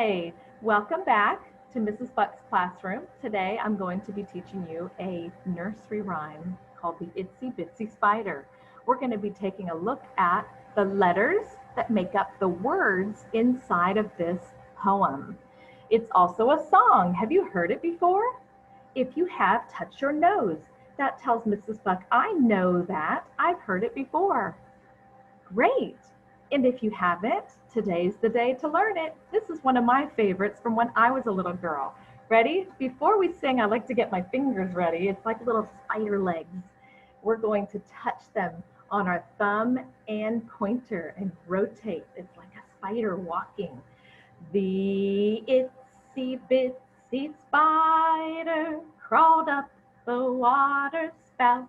Hi, welcome back to Mrs. Buck's classroom. Today I'm going to be teaching you a nursery rhyme called the Itsy Bitsy Spider. We're going to be taking a look at the letters that make up the words inside of this poem. It's also a song. Have you heard it before? If you have, touch your nose. That tells Mrs. Buck, I know that. I've heard it before. Great. And if you haven't, today's the day to learn it. This is one of my favorites from when I was a little girl. Ready? Before we sing, I like to get my fingers ready. It's like little spider legs. We're going to touch them on our thumb and pointer and rotate. It's like a spider walking. The itsy bitsy spider crawled up the water spout.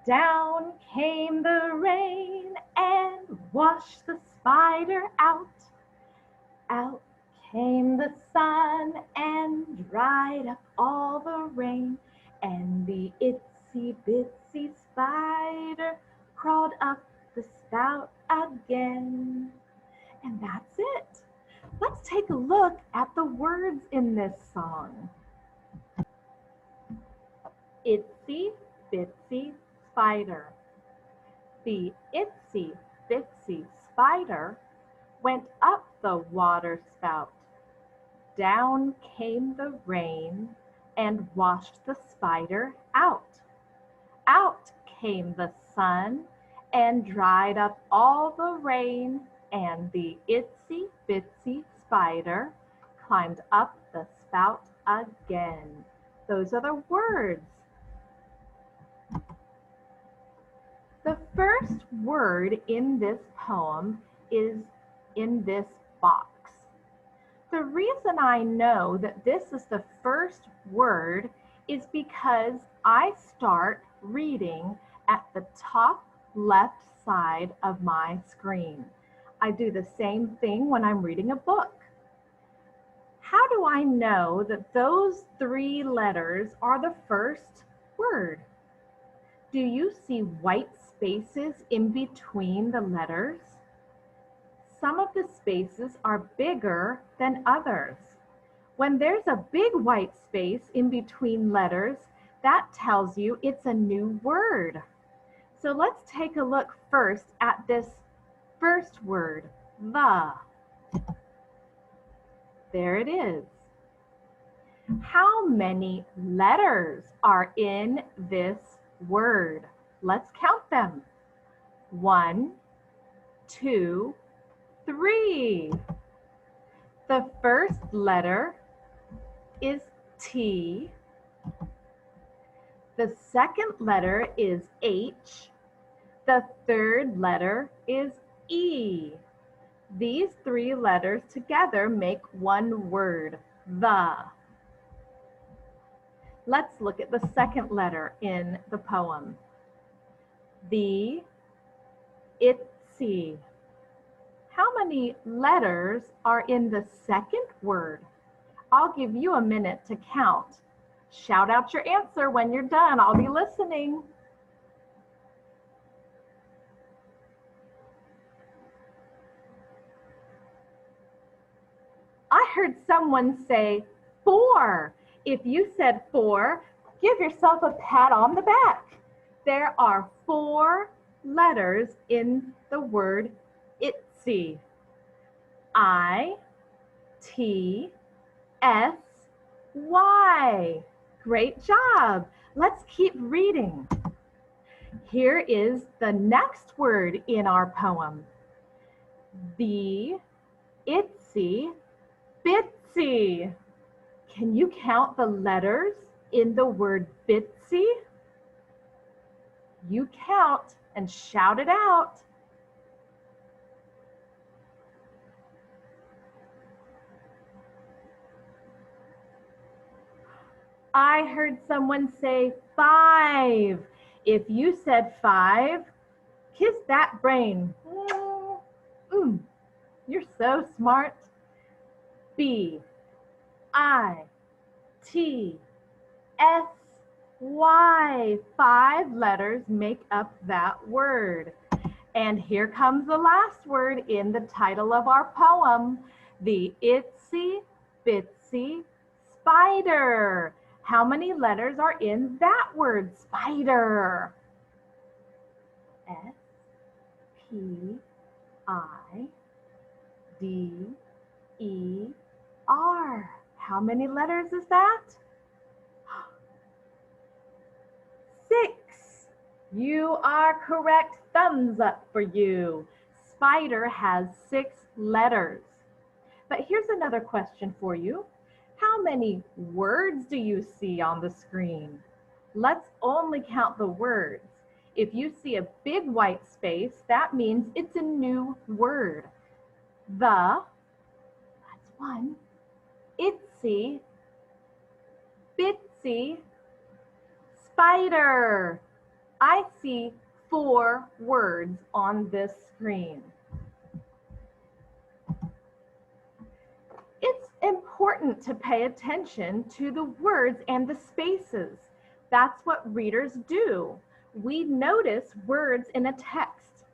Down came the rain and washed the spider out. Out came the sun and dried up all the rain. And the itsy bitsy spider crawled up the spout again. And that's it. Let's take a look at the words in this song. Itsy bitsy spider. The itsy bitsy spider went up the water spout. Down came the rain and washed the spider out. Out came the sun and dried up all the rain, and the itsy bitsy spider climbed up the spout again. Those are the words. The first word in this poem is in this box. The reason I know that this is the first word is because I start reading at the top left side of my screen. I do the same thing when I'm reading a book. How do I know that those three letters are the first word? Do you see white spaces in between the letters? Some of the spaces are bigger than others. When there's a big white space in between letters, that tells you it's a new word. So let's take a look first at this first word, the. There it is. How many letters are in this word? Let's count them. 1, 2, 3. The first letter is T. The second letter is H. The third letter is E. These three letters together make one word, the. Let's look at the second letter in the poem. The, itsy. How many letters are in the second word? I'll give you a minute to count. Shout out your answer when you're done. I'll be listening. I heard someone say 4. If you said 4, give yourself a pat on the back. There are 4 letters in the word itsy. I, T, S, Y. Great job. Let's keep reading. Here is the next word in our poem. The itsy bitsy. Can you count the letters in the word bitsy? You count and shout it out. I heard someone say 5. If you said 5, kiss that brain. You're so smart. B, I, T, S, Y. 5 letters make up that word. And here comes the last word in the title of our poem. The itsy bitsy spider. How many letters are in that word, spider? S, P, I, D, E, R. How many letters is that? 6. You are correct. Thumbs up for you. Spider has 6 letters. But here's another question for you. How many words do you see on the screen? Let's only count the words. If you see a big white space, that means it's a new word. The, that's 1, itsy, bitsy, spider. I see 4 words on this screen. It's important to pay attention to the words and the spaces. That's what readers do. We notice words in a text.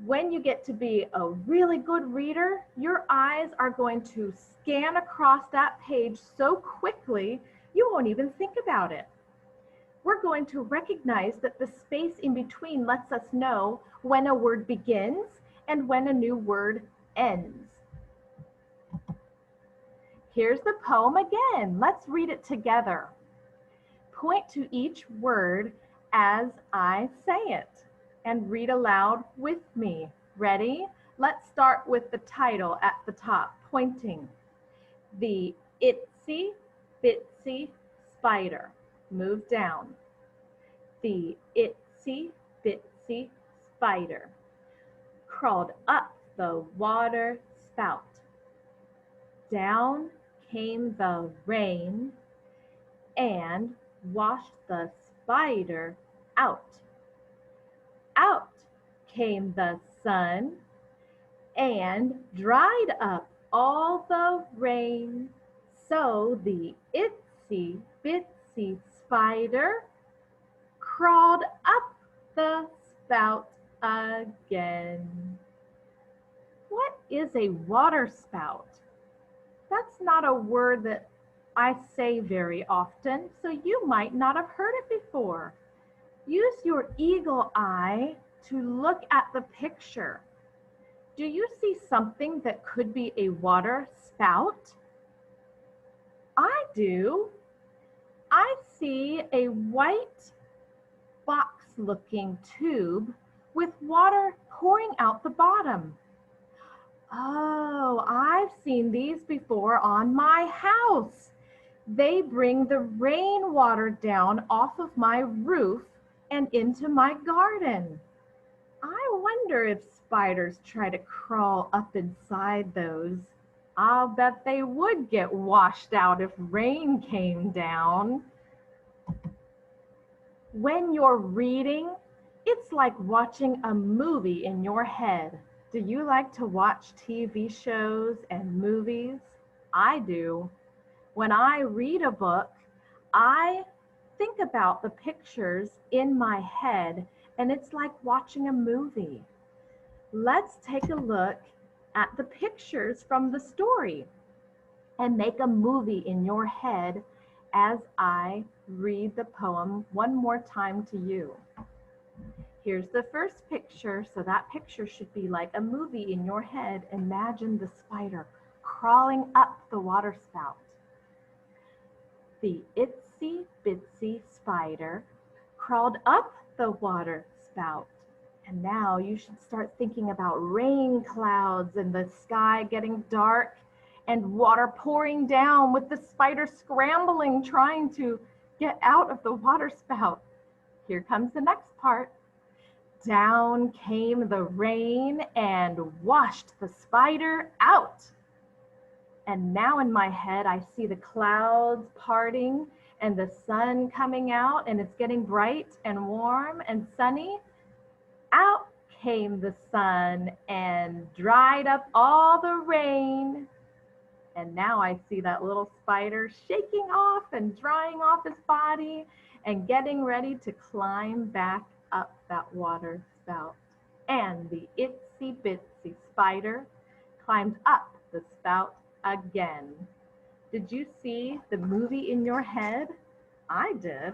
When you get to be a really good reader, your eyes are going to scan across that page so quickly, you won't even think about it. We're going to recognize that the space in between lets us know when a word begins and when a new word ends. Here's the poem again. Let's read it together. Point to each word as I say it and read aloud with me. Ready? Let's start with the title at the top, pointing. The itsy bitsy spider. Move down. The itsy bitsy spider crawled up the water spout. Down came the rain and washed the spider out. Out came the sun and dried up all the rain. So the itsy bitsy spider crawled up the spout again. What is a water spout? That's not a word that I say very often, so you might not have heard it before. Use your eagle eye to look at the picture. Do you see something that could be a water spout? I do. I see a white box-looking tube with water pouring out the bottom. Oh, I've seen these before on my house. They bring the rainwater down off of my roof and into my garden. I wonder if spiders try to crawl up inside those. I'll bet they would get washed out if rain came down. When you're reading, it's like watching a movie in your head. Do you like to watch TV shows and movies? I do. When I read a book, I think about the pictures in my head, and it's like watching a movie. Let's take a look at the pictures from the story and make a movie in your head as I read the poem one more time to you. Here's the first picture, so that picture should be like a movie in your head. Imagine the spider crawling up the water spout. The itsy bitsy spider crawled up the water spout. And now you should start thinking about rain clouds and the sky getting dark and water pouring down with the spider scrambling, trying to get out of the water spout. Here comes the next part. Down came the rain and washed the spider out. And now in my head, I see the clouds parting and the sun coming out, and it's getting bright and warm and sunny. Out came the sun and dried up all the rain. And now I see that little spider shaking off and drying off his body and getting ready to climb back up that water spout. And the itsy bitsy spider climbed up the spout again. Did you see the movie in your head? I did.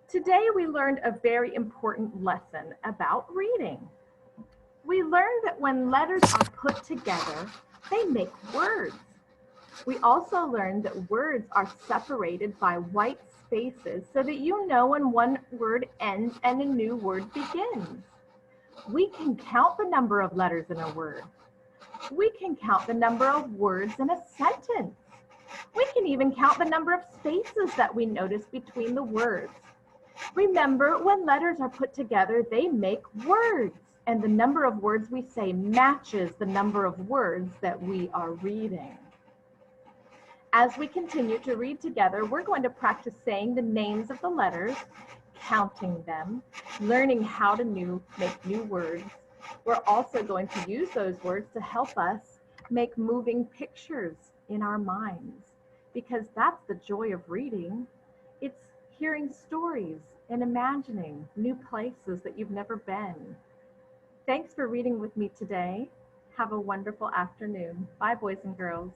Today we learned a very important lesson about reading. We learned that when letters are put together, they make words. We also learned that words are separated by white spaces so that you know when one word ends and a new word begins. We can count the number of letters in a word. We can count the number of words in a sentence. We can even count the number of spaces that we notice between the words. Remember, when letters are put together, they make words, and the number of words we say matches the number of words that we are reading. As we continue to read together, we're going to practice saying the names of the letters, counting them, learning how to make new words. We're also going to use those words to help us make moving pictures in our minds, because that's the joy of reading. It's hearing stories and imagining new places that you've never been. Thanks for reading with me today. Have a wonderful afternoon. Bye, boys and girls.